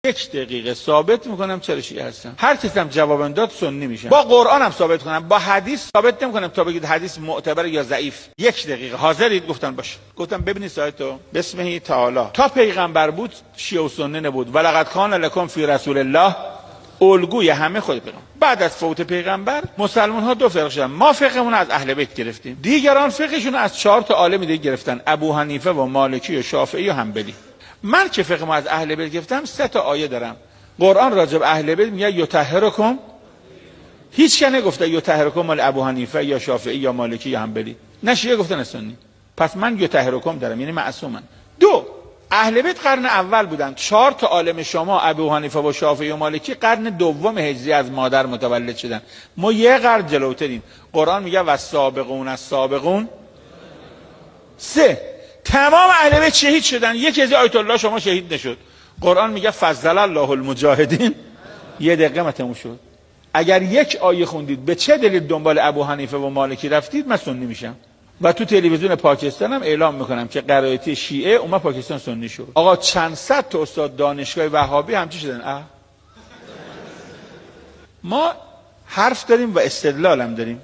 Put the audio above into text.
یک دقیقه ثابت میکنم چرا شیعه هستم. هر کسی هم جواب داد سنی میشم. با قرآن هم ثابت کنم، با حدیث ثابت نمیکنم تا بگید حدیث معتبر یا ضعیف. یک دقیقه حاضرید؟ گفتن باشه. گفتم ببینید سایتو، بسمه تعالی تا پیغمبر بود شیعه و سنی نبود. ولقد کان لکم فی رسول الله الگوی همه خود پیغمبر. بعد از فوت پیغمبر مسلمان ها دو فرقه شدن. ما فقهمون از اهل بیت گرفتیم، دیگران فقهشون از 4 تا عالم دیگه گرفتن، ابو حنیفه و مالکی و شافعی و حنبلی. من که فقه ما از اهل بیت گرفتم 3 تا آیه دارم. قرآن راجب اهل بیت میگه یطهرکم، هیچ کنه گفته یطهرکم مال ابو حنیفه یا شافعی یا مالکی یا حنبلی، نه شیعه گفتن سنی. پس من یطهرکم دارم، یعنی معصومن. 2 اهل بیت قرن اول بودن. 4 تا عالم شما ابو حنیفه و شافعی و مالکی قرن دوم هجری از مادر متولد شدن. ما یه قرن جلوتریم. قرآن میگه والسابقون السابقون. 3 تمام اهل بیت شهید شدن. یکی از آیت الله شما شهید نشد. قرآن میگه فضل الله المجاهدین. یه دقیقه متموم شد. اگر یک آیه خوندید به چه دلیل دنبال ابو حنیفه و مالکی رفتید، من سنی میشم. و تو تلویزیون پاکستان هم اعلام میکنم که قرائتی شیعه اومد پاکستان سنی شد. آقا چند صد تا استاد دانشگاه وهابی همچی شدن. ما حرف داریم و استدلال هم داریم.